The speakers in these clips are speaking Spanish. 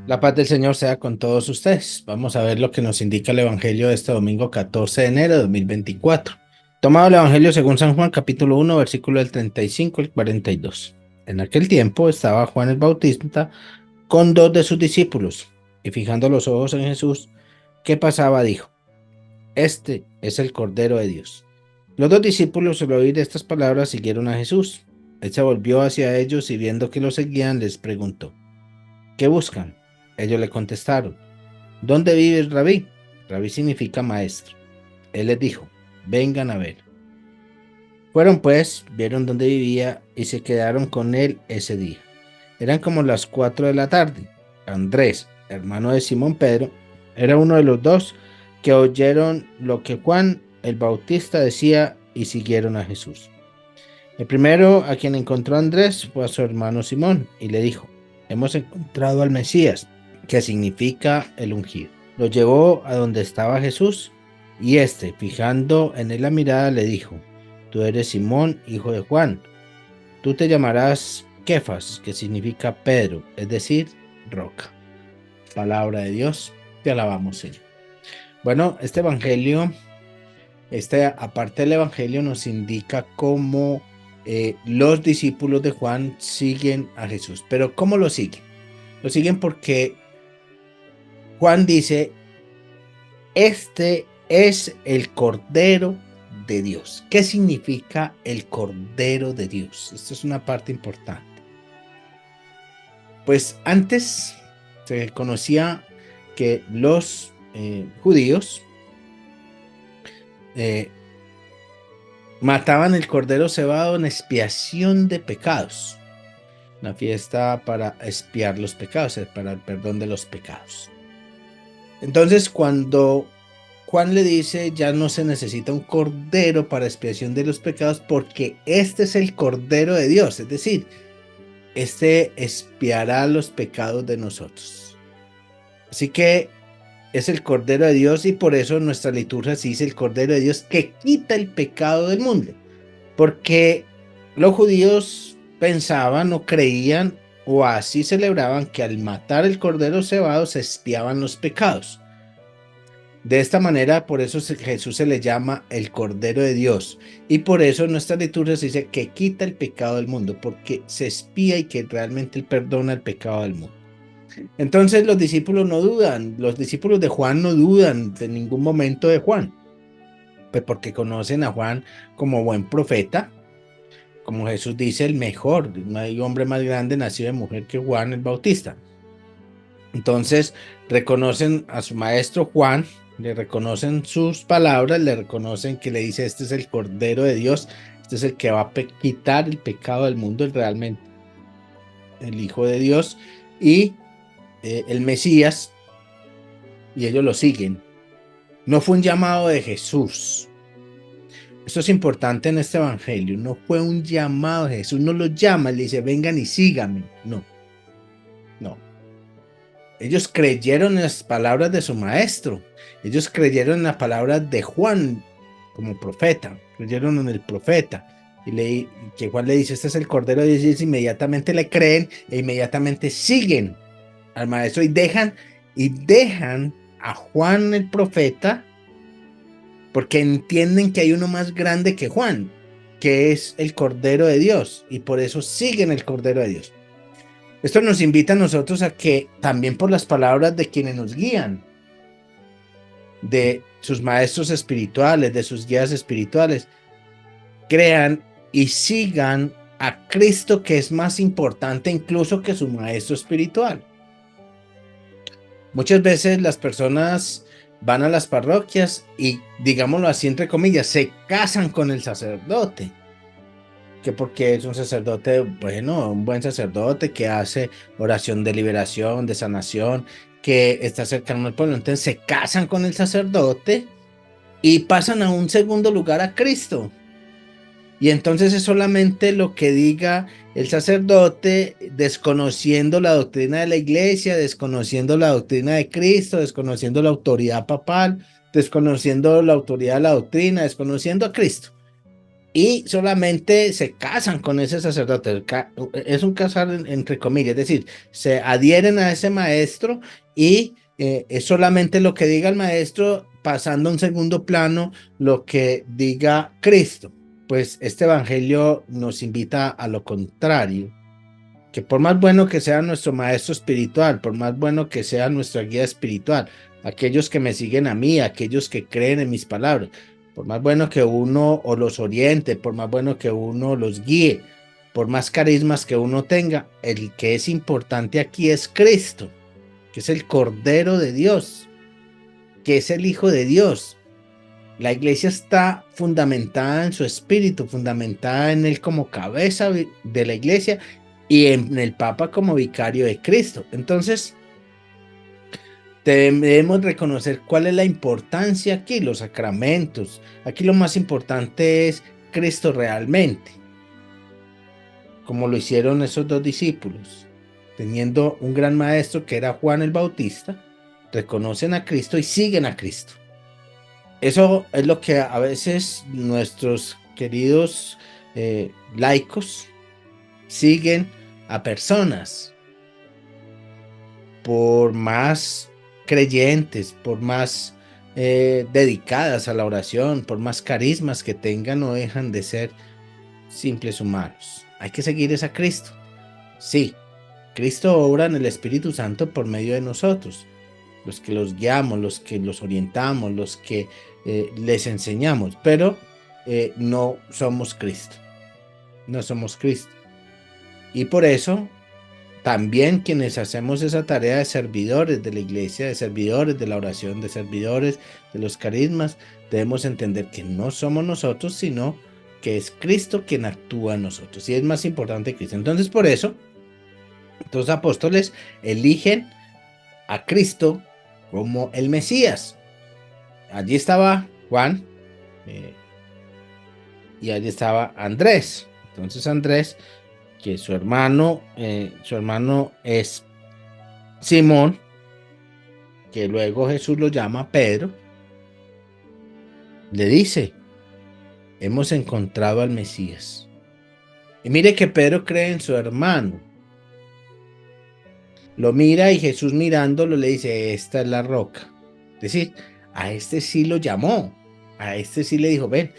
La paz del Señor sea con todos ustedes. Vamos a ver lo que nos indica el Evangelio de este domingo 14 de enero de 2024. Tomado el Evangelio según San Juan, capítulo 1, versículo del 35 al 42. En aquel tiempo estaba Juan el Bautista con dos de sus discípulos, y fijando los ojos en Jesús, ¿qué pasaba? Dijo: Este es el Cordero de Dios. Los dos discípulos, al oír estas palabras, siguieron a Jesús. Él se volvió hacia ellos y viendo que lo seguían, les preguntó: ¿Qué buscan? Ellos le contestaron: ¿Dónde vive el Rabí? Rabí significa maestro. Él les dijo: Vengan a ver. Fueron pues, vieron dónde vivía y se quedaron con él ese día. Eran como las 4 de la tarde. Andrés, hermano de Simón Pedro, era uno de los dos que oyeron lo que Juan el Bautista decía y siguieron a Jesús. El primero a quien encontró Andrés fue a su hermano Simón y le dijo: Hemos encontrado al Mesías, que significa el ungido. Lo llevó a donde estaba Jesús, y éste, fijando en él la mirada, le dijo: Tú eres Simón, hijo de Juan. Tú te llamarás Kefas, que significa Pedro, es decir, roca. Palabra de Dios, te alabamos, Señor. Bueno, este evangelio, aparte del evangelio, nos indica cómo los discípulos de Juan siguen a Jesús. Pero ¿cómo lo siguen? Lo siguen porque Juan dice: Este es el Cordero de Dios. ¿Qué significa el Cordero de Dios? Esto es una parte importante. Pues antes se conocía que los judíos eh, mataban el cordero cebado en expiación de pecados. Una fiesta para expiar los pecados, para el perdón de los pecados. Entonces, cuando Juan le dice: ya no se necesita un cordero para expiación de los pecados, porque este es el Cordero de Dios, es decir, este expiará los pecados de nosotros. Así que es el Cordero de Dios, y por eso en nuestra liturgia se dice el Cordero de Dios que quita el pecado del mundo. Porque los judíos pensaban o creían o así celebraban que al matar el cordero cebado se expiaban los pecados. De esta manera, por eso Jesús se le llama el Cordero de Dios. Y por eso en nuestra liturgia se dice que quita el pecado del mundo, porque se expía y que realmente él perdona el pecado del mundo. Entonces los discípulos no dudan, los discípulos de Juan no dudan de ningún momento de Juan, pues porque conocen a Juan como buen profeta. Como Jesús dice, el mejor, no hay hombre más grande nacido de mujer que Juan el Bautista. Entonces reconocen a su maestro Juan, le reconocen sus palabras, le reconocen que le dice: este es el Cordero de Dios, este es el que va a quitar el pecado del mundo, realmente el Hijo de Dios y el Mesías, y ellos lo siguen. No fue un llamado de Jesús. Esto es importante en este evangelio. No fue un llamado de Jesús, no los llama, le dice: vengan y síganme. No, no. Ellos creyeron en las palabras de su maestro. Ellos creyeron en las palabras de Juan como profeta. Creyeron en el profeta. Y que Juan le dice: este es el Cordero de Dios. Inmediatamente le creen e inmediatamente siguen al maestro y dejan a Juan el profeta, porque entienden que hay uno más grande que Juan, que es el Cordero de Dios, y por eso siguen el Cordero de Dios. Esto nos invita a nosotros a que también por las palabras de quienes nos guían, de sus maestros espirituales, de sus guías espirituales, crean y sigan a Cristo, que es más importante incluso que su maestro espiritual. Muchas veces las personas van a las parroquias y, digámoslo así entre comillas, se casan con el sacerdote. Que porque es un sacerdote, bueno, un buen sacerdote que hace oración de liberación, de sanación, que está cercano al pueblo. Entonces se casan con el sacerdote y pasan a un segundo lugar a Cristo. Y entonces es solamente lo que diga el sacerdote, desconociendo la doctrina de la iglesia, desconociendo la doctrina de Cristo, desconociendo la autoridad papal, desconociendo la autoridad de la doctrina, desconociendo a Cristo. y solamente se casan con ese sacerdote. Es un casar entre comillas, es decir, se adhieren a ese maestro y es solamente lo que diga el maestro, pasando a un segundo plano lo que diga Cristo. Pues este evangelio nos invita a lo contrario, que por más bueno que sea nuestro maestro espiritual, por más bueno que sea nuestra guía espiritual, aquellos que me siguen a mí, aquellos que creen en mis palabras, por más bueno que uno o los oriente, por más bueno que uno los guíe, por más carismas que uno tenga, el que es importante aquí es Cristo, que es el Cordero de Dios, que es el Hijo de Dios. La iglesia está fundamentada en su espíritu, fundamentada en él como cabeza de la iglesia y en el Papa como vicario de Cristo. Entonces, debemos reconocer cuál es la importancia aquí, los sacramentos. Aquí lo más importante es Cristo realmente, como lo hicieron esos dos discípulos, teniendo un gran maestro que era Juan el Bautista, reconocen a Cristo y siguen a Cristo. Eso es lo que a veces nuestros queridos laicos siguen a personas, por más creyentes, por más dedicadas a la oración, por más carismas que tengan, no dejan de ser simples humanos. Hay que seguir a Cristo. Sí, Cristo obra en el Espíritu Santo por medio de nosotros, los que los guiamos, los que los orientamos, los que les enseñamos, pero no somos Cristo, no somos Cristo. Y por eso también quienes hacemos esa tarea de servidores de la iglesia, de servidores de la oración, de servidores de los carismas, debemos entender que no somos nosotros, sino que es Cristo quien actúa en nosotros. Y es más importante Cristo. Entonces, por eso, los apóstoles eligen a Cristo como el Mesías. Allí estaba Juan y allí estaba Andrés. Entonces Andrés, que su hermano es Simón, que luego Jesús lo llama Pedro, le dice, hemos encontrado al Mesías. Y mire que Pedro cree en su hermano. Lo mira y Jesús mirándolo le dice, esta es la roca. Es decir, a este sí lo llamó, a este sí le dijo, ven,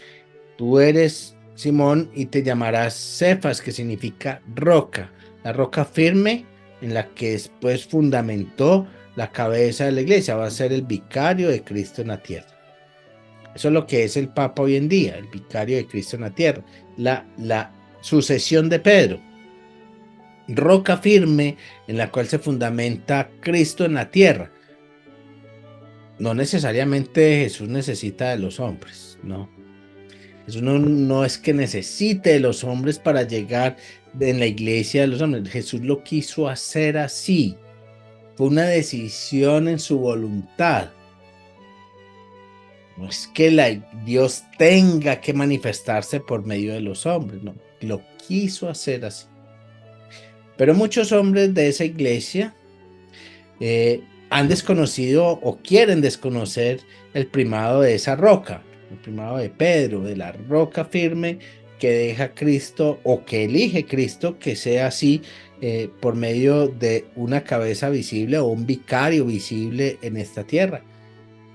tú eres Simón y te llamarás Cefas, que significa roca, la roca firme en la que después fundamentó la cabeza de la iglesia, va a ser el vicario de Cristo en la tierra. Eso es lo que es el Papa hoy en día, el vicario de Cristo en la tierra, la sucesión de Pedro, roca firme en la cual se fundamenta Cristo en la tierra. No necesariamente Jesús necesita de los hombres, no. Jesús no es que necesite de los hombres para llegar en la iglesia de los hombres. Jesús lo quiso hacer así. Fue una decisión en su voluntad. No es que Dios tenga que manifestarse por medio de los hombres, no, lo quiso hacer así. Pero muchos hombres de esa iglesia han desconocido o quieren desconocer el primado de esa roca, el primado de Pedro, de la roca firme que deja Cristo o que elige Cristo que sea así por medio de una cabeza visible o un vicario visible en esta tierra,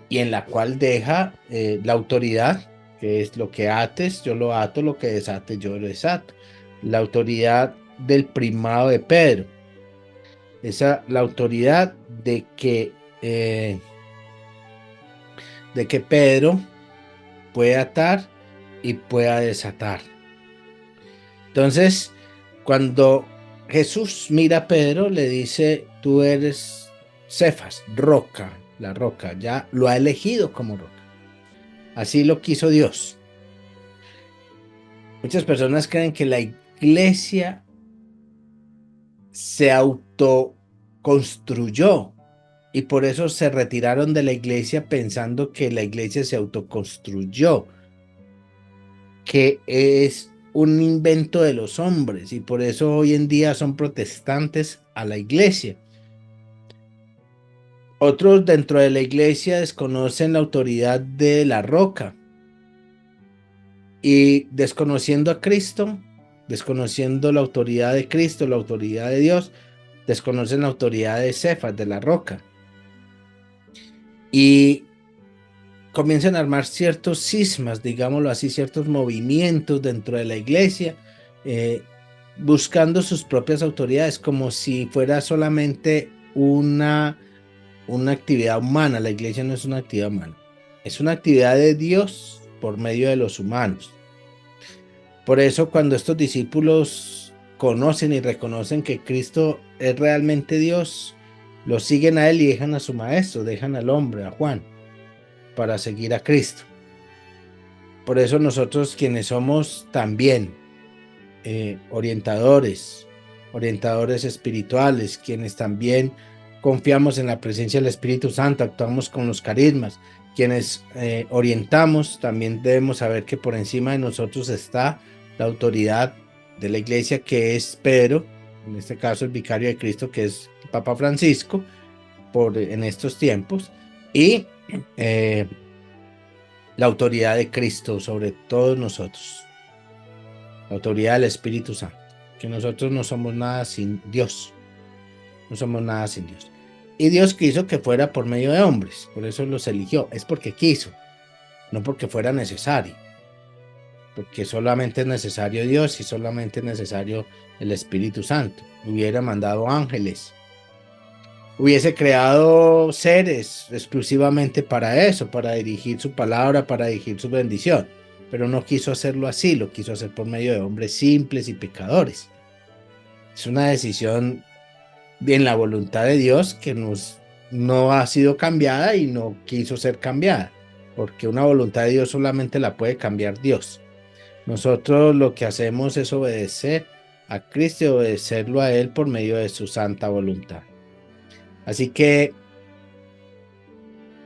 y en la cual deja la autoridad, que es lo que ates, yo lo ato, lo que desates, yo lo desato. La autoridad del primado de Pedro. La autoridad de que Pedro puede atar y pueda desatar. Entonces, cuando Jesús mira a Pedro, le dice, tú eres Cefas, roca, la roca, ya lo ha elegido como roca. Así lo quiso Dios. Muchas personas creen que la iglesia se autoconstruyó y por eso se retiraron de la iglesia pensando que la iglesia se autoconstruyó, que es un invento de los hombres, y por eso hoy en día son protestantes a la iglesia. Otros dentro de la iglesia desconocen la autoridad de la roca Y desconociendo a Cristo, desconociendo la autoridad de Cristo, la autoridad de Dios, desconocen la autoridad de Cefas, de la roca. Y comienzan a armar ciertos cismas, digámoslo así, ciertos movimientos dentro de la iglesia, buscando sus propias autoridades, como si fuera solamente una actividad humana. La iglesia no es una actividad humana, es una actividad de Dios por medio de los humanos. Por eso cuando estos discípulos conocen y reconocen que Cristo es realmente Dios, lo siguen a él y dejan a su maestro, dejan al hombre, a Juan, para seguir a Cristo. Por eso nosotros quienes somos también orientadores espirituales, quienes también confiamos en la presencia del Espíritu Santo, actuamos con los carismas, quienes orientamos, también debemos saber que por encima de nosotros está la autoridad de la iglesia, que es Pedro, en este caso el vicario de Cristo, que es el Papa Francisco, en estos tiempos, y la autoridad de Cristo sobre todos nosotros, la autoridad del Espíritu Santo, que nosotros no somos nada sin Dios, no somos nada sin Dios. Y Dios quiso que fuera por medio de hombres, por eso los eligió, es porque quiso, no porque fuera necesario, porque solamente es necesario Dios y solamente es necesario el Espíritu Santo. Hubiera mandado ángeles, hubiese creado seres exclusivamente para eso, para dirigir su palabra, para dirigir su bendición, pero no quiso hacerlo así, lo quiso hacer por medio de hombres simples y pecadores. Es una decisión en la voluntad de Dios que no ha sido cambiada y no quiso ser cambiada, porque una voluntad de Dios solamente la puede cambiar Dios. Nosotros lo que hacemos es obedecer a Cristo y obedecerlo a Él por medio de su santa voluntad. Así que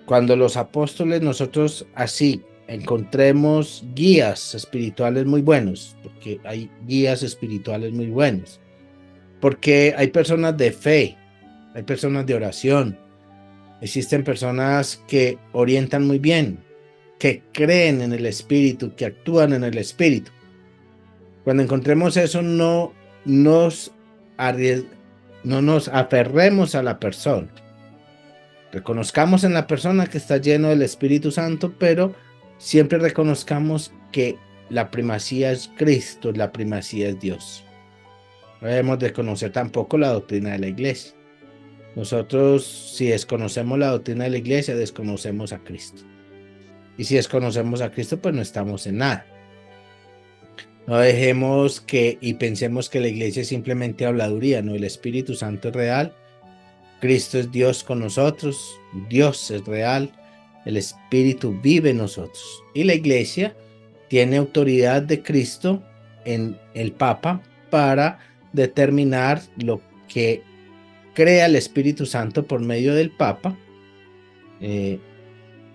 cuando los apóstoles, nosotros así encontremos guías espirituales muy buenos, porque hay guías espirituales muy buenos, porque hay personas de fe, hay personas de oración, existen personas que orientan muy bien, que creen en el Espíritu, que actúan en el Espíritu. Cuando encontremos eso, no nos aferremos a la persona. Reconozcamos en la persona que está lleno del Espíritu Santo, pero siempre reconozcamos que la primacía es Cristo, la primacía es Dios. No debemos desconocer tampoco la doctrina de la iglesia. Nosotros, si desconocemos la doctrina de la iglesia, desconocemos a Cristo. Y si desconocemos a Cristo, pues no estamos en nada. No dejemos y pensemos que la iglesia es simplemente habladuría, no, el Espíritu Santo es real. Cristo es Dios con nosotros, Dios es real, el Espíritu vive en nosotros. Y la iglesia tiene autoridad de Cristo en el Papa para determinar lo que crea el Espíritu Santo por medio del Papa,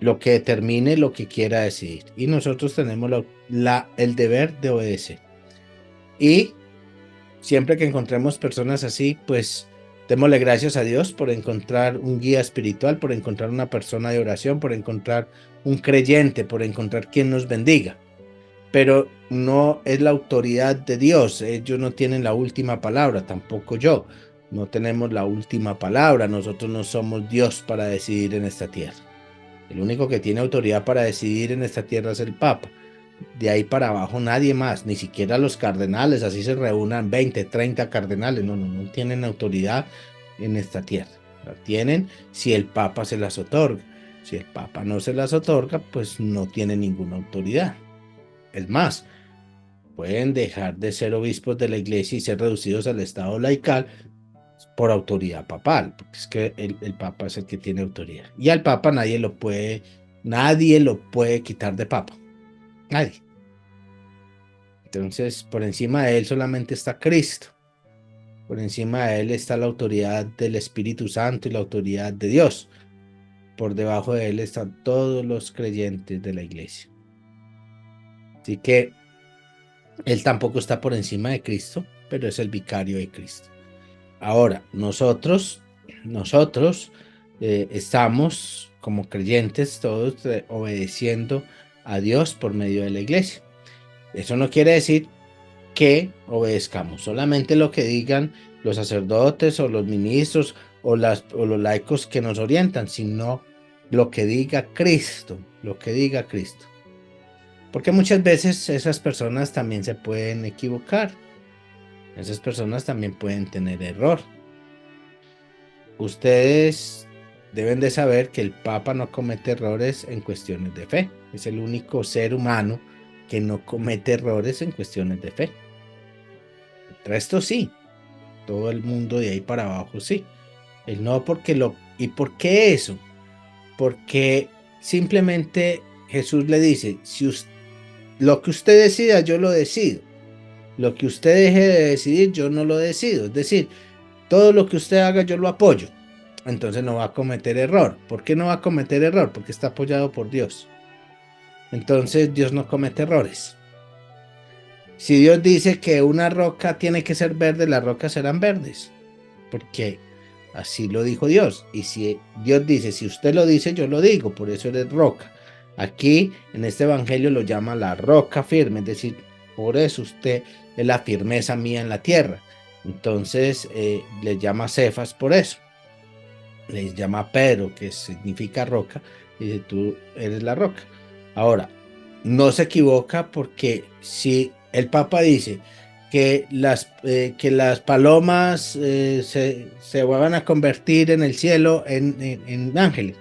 lo que determine lo que quiera decidir. Y nosotros tenemos el deber de obedecer. Y siempre que encontremos personas así, pues démosle gracias a Dios por encontrar un guía espiritual, por encontrar una persona de oración, por encontrar un creyente, por encontrar quien nos bendiga. Pero no es la autoridad de Dios, ellos no tienen la última palabra, tampoco yo. No tenemos la última palabra, nosotros no somos Dios para decidir en esta tierra. El único que tiene autoridad para decidir en esta tierra es el Papa. De ahí para abajo nadie más, ni siquiera los cardenales, así se reúnan 20, 30 cardenales, no tienen autoridad en esta tierra. La tienen si el Papa se las otorga. Si el Papa no se las otorga, pues no tiene ninguna autoridad. Es más, pueden dejar de ser obispos de la iglesia y ser reducidos al estado laical por autoridad papal, porque es que el Papa es el que tiene autoridad. Y al Papa nadie lo puede quitar de Papa. Nadie. Entonces, por encima de él solamente está Cristo. Por encima de él está la autoridad del Espíritu Santo y la autoridad de Dios. Por debajo de él están todos los creyentes de la iglesia. Así que él tampoco está por encima de Cristo, pero es el vicario de Cristo. Ahora, nosotros estamos como creyentes todos obedeciendo a Dios por medio de la iglesia. Eso no quiere decir que obedezcamos solamente lo que digan los sacerdotes o los ministros o los laicos que nos orientan, sino lo que diga Cristo, lo que diga Cristo. Porque muchas veces esas personas también se pueden equivocar, esas personas también pueden tener error. Ustedes deben de saber que el Papa no comete errores en cuestiones de fe, es el único ser humano que no comete errores en cuestiones de fe. El resto sí, todo el mundo de ahí para abajo sí. Él no porque lo... ¿Y por qué eso? Porque simplemente Jesús le dice, si lo que usted decida, yo lo decido. Lo que usted deje de decidir, yo no lo decido. Es decir, todo lo que usted haga, yo lo apoyo. Entonces no va a cometer error. ¿Por qué no va a cometer error? Porque está apoyado por Dios. Entonces Dios no comete errores. Si Dios dice que una roca tiene que ser verde, las rocas serán verdes. Porque así lo dijo Dios. Y si Dios dice, si usted lo dice, yo lo digo. Por eso eres roca. Aquí en este evangelio lo llama la roca firme. Es decir, por eso usted es la firmeza mía en la tierra. Entonces le llama Cefas por eso. Le llama Pedro, que significa roca. Y dice, tú eres la roca. Ahora, no se equivoca porque si el Papa dice que las palomas se van a convertir en el cielo en ángeles,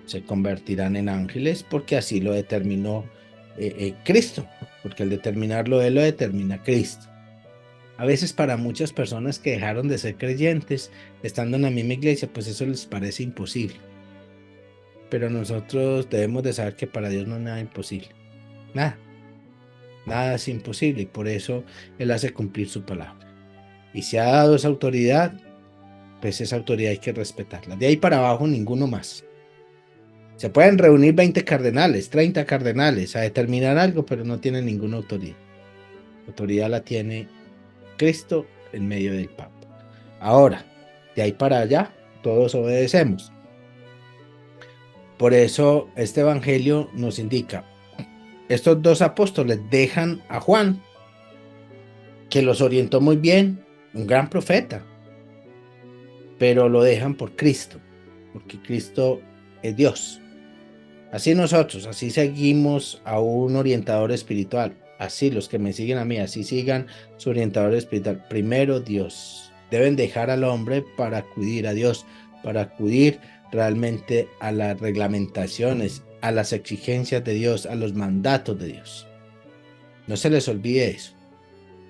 se convertirán en ángeles porque así lo determinó Cristo, porque al determinarlo Él lo determina Cristo. A veces para muchas personas que dejaron de ser creyentes, estando en la misma iglesia, pues eso les parece imposible. Pero nosotros debemos de saber que para Dios no es nada imposible. Nada es imposible y por eso Él hace cumplir su palabra. Y si ha dado esa autoridad, pues esa autoridad hay que respetarla. De ahí para abajo, ninguno más. Se pueden reunir 20 cardenales, 30 cardenales a determinar algo, pero no tienen ninguna autoridad. La autoridad la tiene Cristo en medio del Papa. Ahora, de ahí para allá, todos obedecemos. Por eso este evangelio nos indica, estos dos apóstoles dejan a Juan, que los orientó muy bien, un gran profeta, pero lo dejan por Cristo, porque Cristo es Dios. Así nosotros, así seguimos a un orientador espiritual, así los que me siguen a mí, así sigan su orientador espiritual. Primero Dios, deben dejar al hombre para acudir a Dios, para acudir realmente a las reglamentaciones, a las exigencias de Dios, a los mandatos de Dios. No se les olvide eso.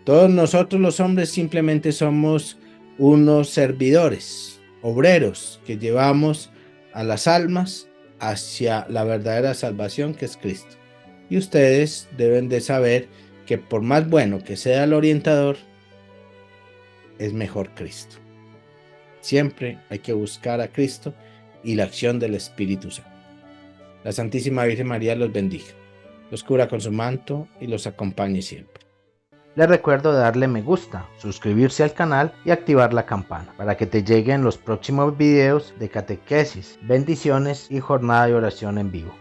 Todos nosotros los hombres simplemente somos unos servidores, obreros, que llevamos a las almas hacia la verdadera salvación que es Cristo. Y ustedes deben de saber que por más bueno que sea el orientador, es mejor Cristo. Siempre hay que buscar a Cristo y la acción del Espíritu Santo. La Santísima Virgen María los bendiga, los cubra con su manto y los acompañe siempre. Les recuerdo darle me gusta, suscribirse al canal y activar la campana para que te lleguen los próximos videos de catequesis, bendiciones y jornada de oración en vivo.